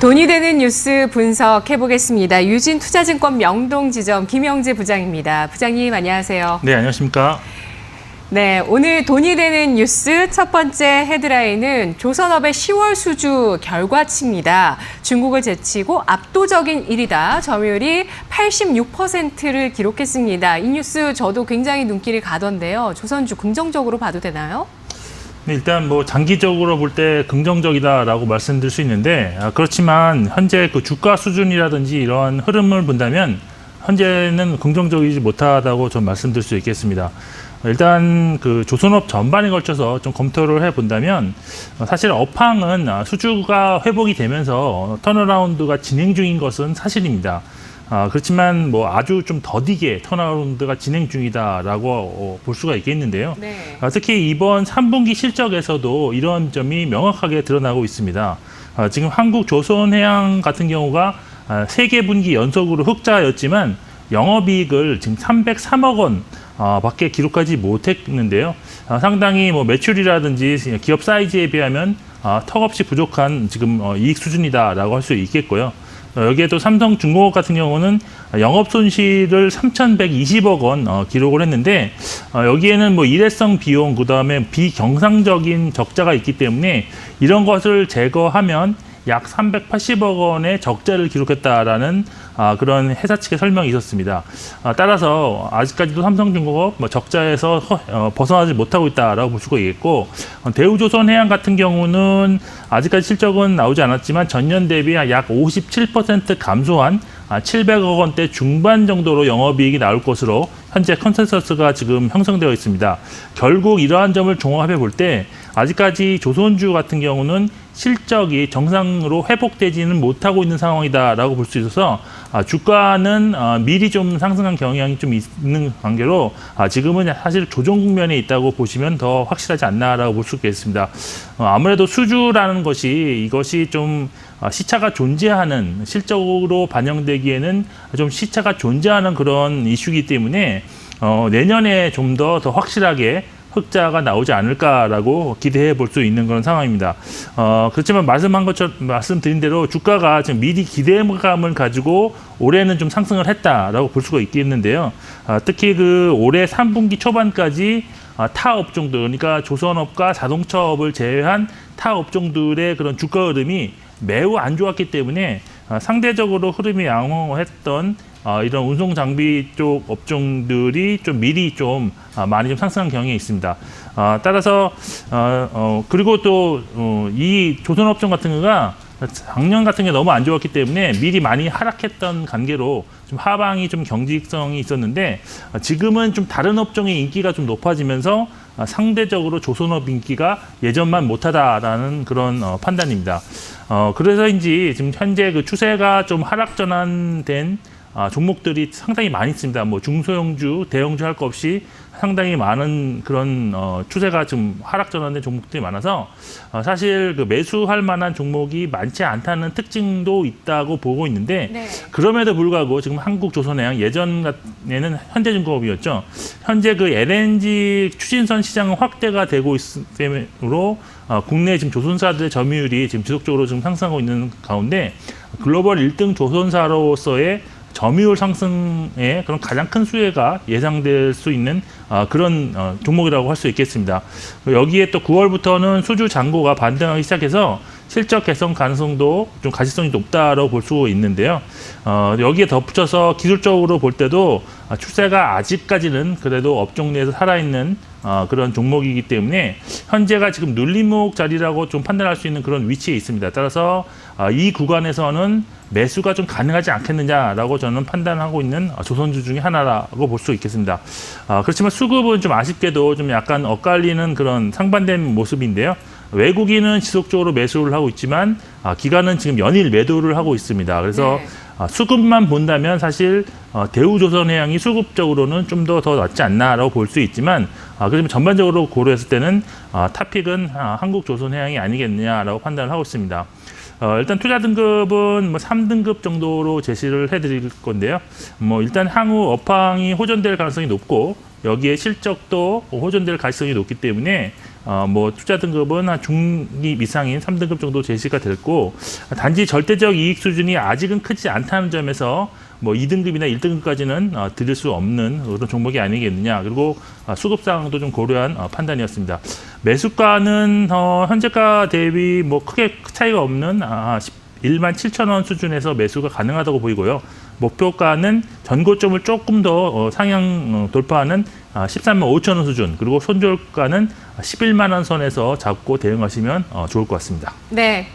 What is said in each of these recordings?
돈이 되는 뉴스 분석해 보겠습니다. 유진투자증권 명동지점 김영재 부장입니다. 부장님 안녕하세요. 네, 안녕하십니까. 네, 오늘 돈이 되는 뉴스 첫 번째 헤드라인은 조선업의 10월 수주 결과치입니다. 중국을 제치고 압도적인 1위다. 점유율이 86%를 기록했습니다. 이 뉴스 저도 굉장히 눈길이 가던데요. 조선주 긍정적으로 봐도 되나요? 네, 일단 뭐 장기적으로 볼 때 긍정적이다라고 말씀드릴 수 있는데 그렇지만 현재 그 주가 수준이라든지 이러한 흐름을 본다면 현재는 긍정적이지 못하다고 좀 말씀드릴 수 있겠습니다. 일단 그 조선업 전반에 걸쳐서 좀 검토를 해본다면 사실 업황은 수주가 회복이 되면서 턴어라운드가 진행 중인 것은 사실입니다. 그렇지만 뭐 아주 좀 더디게 턴어라운드가 진행 중이다라고 볼 수가 있겠는데요. 네. 특히 이번 3분기 실적에서도 이런 점이 명확하게 드러나고 있습니다. 지금 한국조선해양 같은 경우가 3개 분기 연속으로 흑자였지만 영업이익을 지금 303억 원 밖에 기록하지 못했는데요. 상당히 뭐 매출이라든지 기업 사이즈에 비하면 턱없이 부족한 지금 이익 수준이다라고 할 수 있겠고요. 여기에 또 삼성중공업 같은 경우는 영업 손실을 3,120억 원 기록을 했는데 여기에는 뭐 일회성 비용 그다음에 비경상적인 적자가 있기 때문에 이런 것을 제거하면 약 380억 원의 적자를 기록했다라는 그런 회사 측의 설명이 있었습니다. 따라서 아직까지도 삼성중공업 적자에서 벗어나지 못하고 있다라고 볼 수가 있겠고 대우조선해양 같은 경우는 아직까지 실적은 나오지 않았지만 전년 대비 약 57% 감소한 700억 원대 중반 정도로 영업이익이 나올 것으로 현재 컨센서스가 지금 형성되어 있습니다. 결국 이러한 점을 종합해 볼 때 아직까지 조선주 같은 경우는 실적이 정상으로 회복되지는 못하고 있는 상황이다라고 볼 수 있어서 주가는 미리 좀 상승한 경향이 좀 있는 관계로 지금은 사실 조정 국면에 있다고 보시면 더 확실하지 않나라고 볼 수 있겠습니다. 아무래도 수주라는 것이 이것이 좀 시차가 존재하는 실적으로 반영되기에는 좀 시차가 존재하는 그런 이슈이기 때문에 내년에 좀 더 확실하게 흑자가 나오지 않을까라고 기대해 볼 수 있는 그런 상황입니다. 그렇지만 말씀드린 대로 주가가 지금 미리 기대감을 가지고 올해는 좀 상승을 했다라고 볼 수가 있겠는데요. 특히 그 올해 3분기 초반까지 타 업종들, 그러니까 조선업과 자동차업을 제외한 타 업종들의 그런 주가 흐름이 매우 안 좋았기 때문에 상대적으로 흐름이 양호했던 이런 운송 장비 쪽 업종들이 좀 미리 좀 많이 좀 상승한 경향이 있습니다. 따라서 그리고 또 이 조선업종 같은 거가 작년 같은 게 너무 안 좋았기 때문에 미리 많이 하락했던 관계로 좀 하방이 좀 경직성이 있었는데 지금은 좀 다른 업종의 인기가 좀 높아지면서 상대적으로 조선업 인기가 예전만 못하다라는 그런 판단입니다. 그래서인지 지금 현재 그 추세가 좀 하락 전환된 종목들이 상당히 많이 있습니다. 뭐 중소형주, 대형주 할 것 없이 상당히 많은 그런 추세가 좀 하락 전환된 종목들이 많아서 사실 그 매수할 만한 종목이 많지 않다는 특징도 있다고 보고 있는데 네. 그럼에도 불구하고 지금 한국조선해양 예전에는 현대중공업이었죠. 현재 그 LNG 추진선 시장은 확대가 되고 있으므로 국내 지금 조선사들의 점유율이 지금 지속적으로 지금 상승하고 있는 가운데 글로벌 1등 조선사로서의 점유율 상승의 그런 가장 큰 수혜가 예상될 수 있는 그런 종목이라고 할 수 있겠습니다. 여기에 또 9월부터는 수주 잔고가 반등하기 시작해서 실적 개선 가능성도 좀 가시성이 높다라고 볼 수 있는데요. 여기에 덧붙여서 기술적으로 볼 때도 추세가 아직까지는 그래도 업종 내에서 살아있는 그런 종목이기 때문에 현재가 지금 눌림목 자리라고 좀 판단할 수 있는 그런 위치에 있습니다. 따라서 이 구간에서는 매수가 좀 가능하지 않겠느냐라고 저는 판단하고 있는 조선주 중에 하나라고 볼 수 있겠습니다. 그렇지만 수급은 좀 아쉽게도 좀 약간 엇갈리는 그런 상반된 모습인데요. 외국인은 지속적으로 매수를 하고 있지만 기관은 지금 연일 매도를 하고 있습니다. 그래서 네. 수급만 본다면 사실 대우조선해양이 수급적으로는 좀 더 낫지 않나라고 볼 수 있지만 그렇지만 전반적으로 고려했을 때는 탑픽은 한국조선해양이 아니겠느냐라고 판단을 하고 있습니다. 일단 투자 등급은 뭐 3등급 정도로 제시를 해드릴 건데요. 뭐 일단 향후 업황이 호전될 가능성이 높고 여기에 실적도 호전될 가능성이 높기 때문에 뭐 투자 등급은 한 중립 이상인 3등급 정도 제시가 됐고, 단지 절대적 이익 수준이 아직은 크지 않다는 점에서 뭐 2등급이나 1등급까지는 드릴 수 없는 그런 종목이 아니겠느냐. 그리고 수급 상황도 좀 고려한 판단이었습니다. 매수가는 현재가 대비 뭐 크게 차이가 없는 17,000원 수준에서 매수가 가능하다고 보이고요. 목표가는 전고점을 조금 더 상향 돌파하는 135,000원 수준, 그리고 손절가는 11만 원 선에서 잡고 대응하시면 좋을 것 같습니다. 네.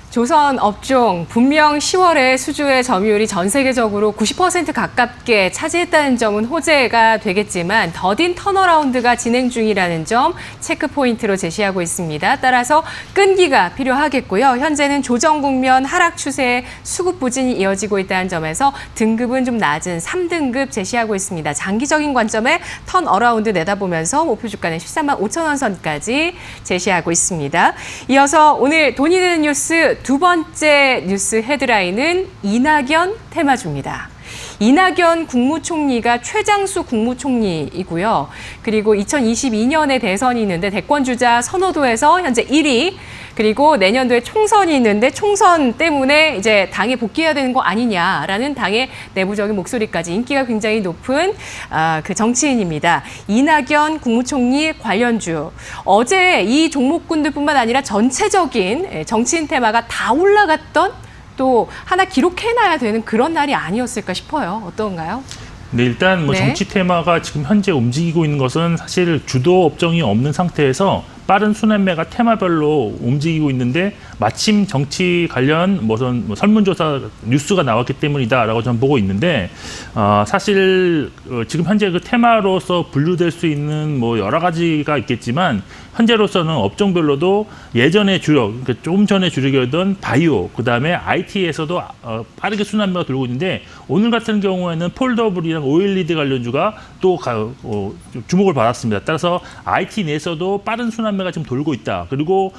조선 업종 분명 10월에 수주의 점유율이 전 세계적으로 90% 가깝게 차지했다는 점은 호재가 되겠지만 더딘 턴어라운드가 진행 중이라는 점 체크 포인트로 제시하고 있습니다. 따라서 끈기가 필요하겠고요. 현재는 조정 국면 하락 추세에 수급 부진이 이어지고 있다는 점에서 등급은 좀 낮은 3등급 제시하고 있습니다. 장기적인 관점에 턴어라운드 내다보면서 목표 주가는 13만 5천 원 선까지 제시하고 있습니다. 이어서 오늘 돈이 되는 뉴스 두 번째 뉴스 헤드라인은 이낙연 테마주입니다. 이낙연 국무총리가 최장수 국무총리이고요. 그리고 2022년에 대선이 있는데 대권주자 선호도에서 현재 1위, 그리고 내년도에 총선이 있는데 총선 때문에 이제 당에 복귀해야 되는 거 아니냐라는 당의 내부적인 목소리까지 인기가 굉장히 높은 그 정치인입니다. 이낙연 국무총리 관련주. 어제 이 종목군들뿐만 아니라 전체적인 정치인 테마가 다 올라갔던, 또 하나 기록해놔야 되는 그런 날이 아니었을까 싶어요. 어떤가요? 네, 일단 뭐 네. 정치 테마가 지금 현재 움직이고 있는 것은 사실 주도 업종이 없는 상태에서 빠른 순환매가 테마별로 움직이고 있는데, 마침 정치 관련 무슨 설문조사 뉴스가 나왔기 때문이다라고 저는 보고 있는데, 사실 지금 현재 그 테마로서 분류될 수 있는 뭐 여러 가지가 있겠지만, 현재로서는 업종별로도 예전에 주력, 그러니까 조금 전에 주력이었던 바이오, 그 다음에 IT에서도 빠르게 순환매가 돌고 있는데, 오늘 같은 경우에는 폴더블이랑 오일리드 관련주가 또 주목을 받았습니다. 따라서 IT 내에서도 빠른 순환매가 지금 돌고 있다. 그리고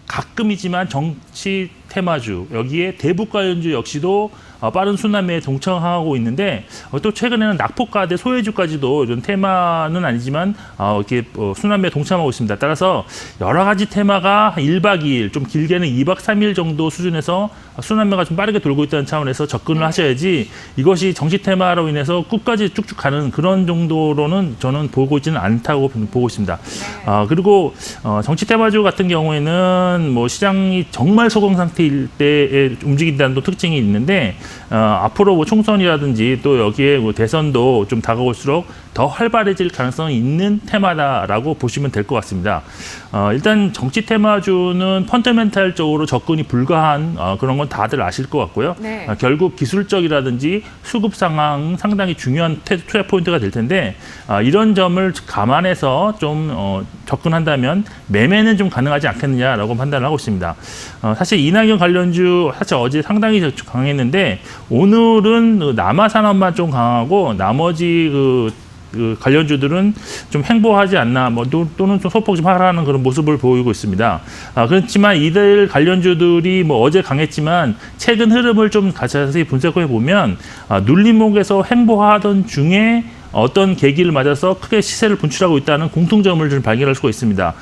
가끔이지만 정치 테마주, 여기에 대북 관련주 역시도 빠른 순환매에 동참하고 있는데, 또 최근에는 낙폭과대 소외주까지도 이런 테마는 아니지만 이렇게 순환매에 동참하고 있습니다. 따라서 여러 가지 테마가 1박 2일, 좀 길게는 2박 3일 정도 수준에서 순환매가 좀 빠르게 돌고 있다는 차원에서 접근을 하셔야지, 이것이 정치 테마로 인해서 끝까지 쭉쭉 가는 그런 정도로는 저는 보고 있지는 않다고 보고 있습니다. 그리고 정치 테마주 같은 경우에는 뭐 시장이 정말 소강 상태일 때에 움직인다는 또 특징이 있는데, 앞으로 뭐 총선이라든지 또 여기에 뭐 대선도 좀 다가올수록 더 활발해질 가능성이 있는 테마다라고 보시면 될 것 같습니다. 일단 정치 테마주는 펀더멘탈적으로 접근이 불가한 그런 건 다들 아실 것 같고요. 네. 결국 기술적이라든지 수급 상황 상당히 중요한 투자 포인트가 될 텐데, 이런 점을 감안해서 좀 접근한다면 매매는 좀 가능하지 않겠느냐라고 판단을 하고 있습니다. 사실 이낙연 관련주 사실 어제 상당히 강했는데, 오늘은 남아산업만 좀 강하고 나머지 그 관련주들은 좀 횡보하지 않나, 뭐 또는 좀 소폭 좀 하락하는 그런 모습을 보이고 있습니다. 그렇지만 이들 관련주들이 뭐 어제 강했지만 최근 흐름을 좀 자세히 분석해 보면 눌림목에서 횡보하던 중에 어떤 계기를 맞아서 크게 시세를 분출하고 있다는 공통점을 좀 발견할 수가 있습니다.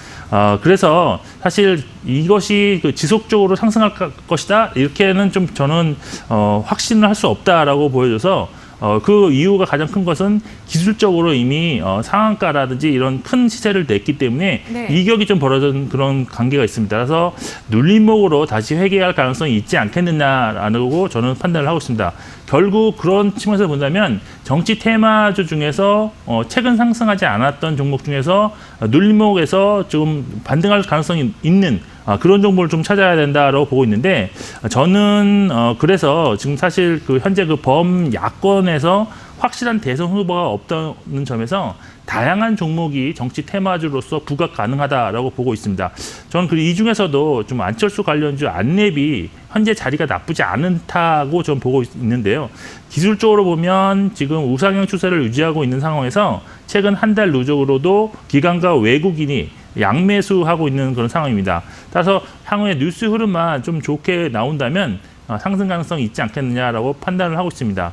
그래서 사실 이것이 지속적으로 상승할 것이다, 이렇게는 좀 저는 확신을 할 수 없다라고 보여져서, 그 이유가 가장 큰 것은 기술적으로 이미 상한가라든지 이런 큰 시세를 냈기 때문에 네. 이격이 좀 벌어진 그런 관계가 있습니다. 그래서 눌림목으로 다시 회귀할 가능성이 있지 않겠느냐라고 저는 판단을 하고 있습니다. 결국 그런 측면에서 본다면 정치 테마주 중에서 최근 상승하지 않았던 종목 중에서 눌림목에서 좀 반등할 가능성이 있는 그런 정보를 좀 찾아야 된다라고 보고 있는데, 저는 그래서 지금 사실 그 현재 그 범야권에서 확실한 대선 후보가 없다는 점에서 다양한 종목이 정치 테마주로서 부각 가능하다라고 보고 있습니다. 저는 이 중에서도 좀 안철수 관련주 안랩이 현재 자리가 나쁘지 않다고 좀 보고 있는데요. 기술적으로 보면 지금 우상향 추세를 유지하고 있는 상황에서 최근 한 달 누적으로도 기관과 외국인이 양매수하고 있는 그런 상황입니다. 따라서 향후에 뉴스 흐름만 좀 좋게 나온다면 상승 가능성이 있지 않겠느냐라고 판단을 하고 있습니다.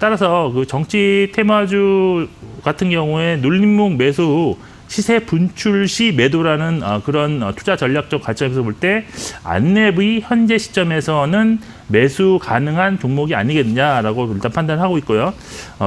따라서 그 정치 테마주 같은 경우에 눌림목 매수 후 시세 분출 시 매도라는 그런 투자 전략적 관점에서 볼 때 안랩의 현재 시점에서는 매수 가능한 종목이 아니겠느냐라고 일단 판단하고 있고요.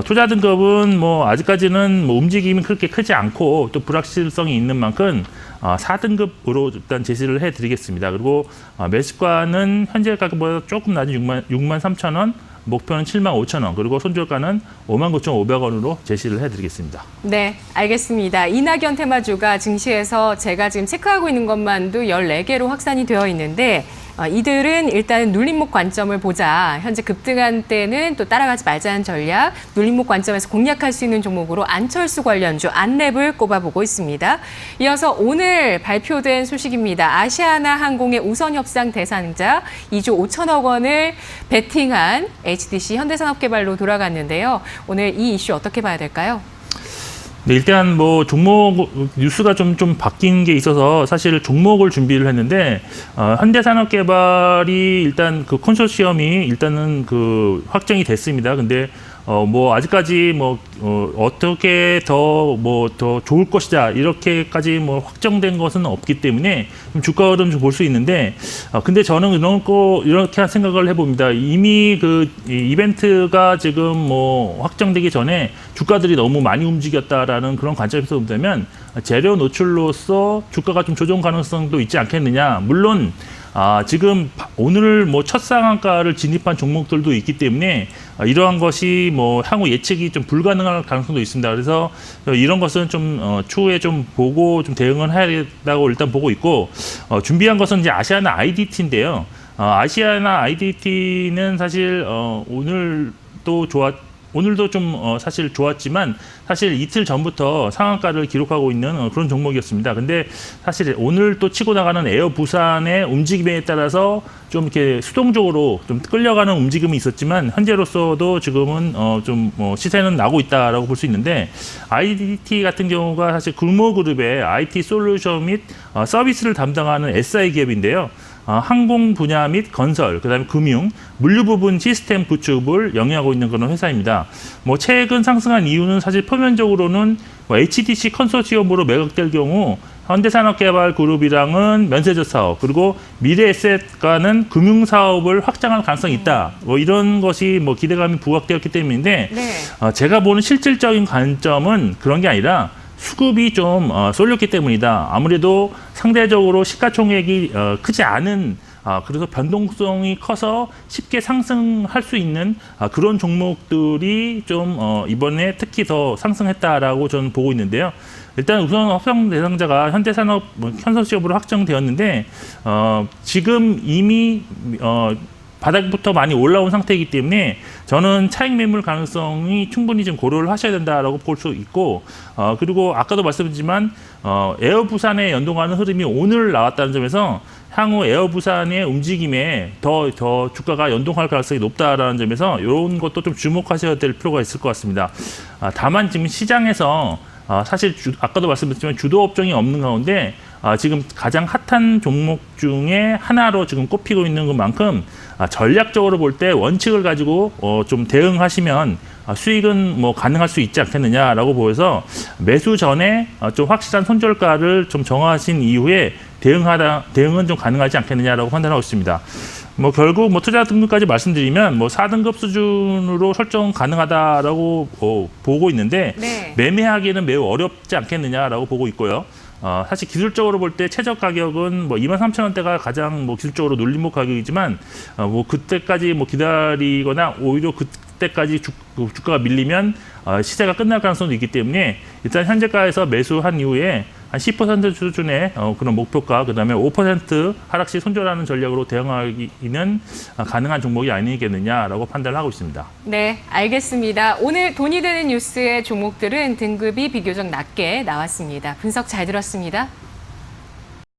투자 등급은 뭐 아직까지는 뭐 움직임이 그렇게 크지 않고 또 불확실성이 있는 만큼 4등급으로 일단 제시를 해드리겠습니다. 그리고 매수가는 현재 가격보다 조금 낮은 6만 3천 원, 목표는 7만 5천 원, 그리고 손절가는 5만 9,500원으로 제시를 해드리겠습니다. 네, 알겠습니다. 이낙연 테마주가 증시에서 제가 지금 체크하고 있는 것만도 14개로 확산이 되어 있는데 이들은 일단 눌림목 관점을 보자. 현재 급등한 때는 또 따라가지 말자는 전략, 눌림목 관점에서 공략할 수 있는 종목으로 안철수 관련주 안랩을 꼽아보고 있습니다. 이어서 오늘 발표된 소식입니다. 아시아나 항공의 우선 협상 대상자 2조 5천억 원을 베팅한 HDC 현대산업개발로 돌아갔는데요. 오늘 이 이슈 어떻게 봐야 될까요? 네, 일단 뭐 종목 뉴스가 좀 바뀐 게 있어서 사실 종목을 준비를 했는데 현대산업개발이 일단 그 컨소시엄이 일단은 그 확정이 됐습니다. 근데 뭐 아직까지 어떻게 더 좋을 것이다 이렇게까지 뭐 확정된 것은 없기 때문에 좀 주가 흐름 좀 볼 수 있는데 근데 저는 이렇게 생각을 해봅니다. 이미 그 이벤트가 지금 뭐 확정되기 전에 주가들이 너무 많이 움직였다라는 그런 관점에서 보자면 재료 노출로서 주가가 좀 조정 가능성도 있지 않겠느냐. 물론 지금 오늘 뭐 첫 상한가를 진입한 종목들도 있기 때문에 이러한 것이 뭐 향후 예측이 좀 불가능할 가능성도 있습니다. 그래서 이런 것은 좀 추후에 좀 보고 좀 대응을 해야 된다고 일단 보고 있고 준비한 것은 이제 아시아나 IDT인데요. 아시아나 IDT는 사실 오늘도 좀 사실 좋았지만 사실 이틀 전부터 상한가를 기록하고 있는 그런 종목이었습니다. 근데 사실 오늘 또 치고 나가는 에어 부산의 움직임에 따라서 좀 이렇게 수동적으로 좀 끌려가는 움직임이 있었지만 현재로서도 지금은 시세는 나고 있다라고 볼 수 있는데 IDT 같은 경우가 사실 굴모그룹의 IT 솔루션 및 서비스를 담당하는 SI 기업인데요. 항공 분야 및 건설, 그다음에 금융, 물류 부분 시스템 구축을 영위하고 있는 그런 회사입니다. 뭐 최근 상승한 이유는 사실 표면적으로는 HDC 컨소시엄으로 매각될 경우 현대산업개발그룹이랑은 면세점 사업, 그리고 미래에셋과는 금융 사업을 확장할 가능성이 있다. 뭐 이런 것이 뭐 기대감이 부각되었기 때문인데 네. 제가 보는 실질적인 관점은 그런 게 아니라 수급이 좀 쏠렸기 때문이다. 아무래도 상대적으로 시가총액이 크지 않은 그래서 변동성이 커서 쉽게 상승할 수 있는 그런 종목들이 좀 이번에 특히 더 상승했다라고 저는 보고 있는데요. 일단 우선 협상 대상자가 현대산업 컨소시엄으로 확정되었는데 지금 이미 바닥부터 많이 올라온 상태이기 때문에 저는 차익 매물 가능성이 충분히 좀 고려를 하셔야 된다라고 볼 수 있고 그리고 아까도 말씀드렸지만 에어 부산에 연동하는 흐름이 오늘 나왔다는 점에서 향후 에어 부산의 움직임에 더 주가가 연동할 가능성이 높다라는 점에서 이런 것도 좀 주목하셔야 될 필요가 있을 것 같습니다. 다만 지금 시장에서 사실 아까도 말씀드렸지만 주도 업종이 없는 가운데 지금 가장 핫한 종목 중에 하나로 지금 꼽히고 있는 것만큼 전략적으로 볼 때 원칙을 가지고 좀 대응하시면 수익은 뭐 가능할 수 있지 않겠느냐라고 보여서 매수 전에 좀 확실한 손절가를 좀 정하신 이후에 대응은 좀 가능하지 않겠느냐라고 판단하고 있습니다. 뭐 결국 뭐 투자 등급까지 말씀드리면 뭐 4등급 수준으로 설정 가능하다라고 보고 있는데 네. 매매하기는 매우 어렵지 않겠느냐라고 보고 있고요. 사실 기술적으로 볼 때 최저 가격은 뭐 23,000원대가 가장 뭐 기술적으로 눌림목 가격이지만 뭐 그때까지 뭐 기다리거나 오히려 그때까지 주가가 밀리면 시세가 끝날 가능성도 있기 때문에 일단 현재가에서 매수한 이후에 한 10% 수준의 그런 목표가 그다음에 5% 하락시 손절하는 전략으로 대응하기는 가능한 종목이 아니겠느냐라고 판단을 하고 있습니다. 네, 알겠습니다. 오늘 돈이 되는 뉴스의 종목들은 등급이 비교적 낮게 나왔습니다. 분석 잘 들었습니다.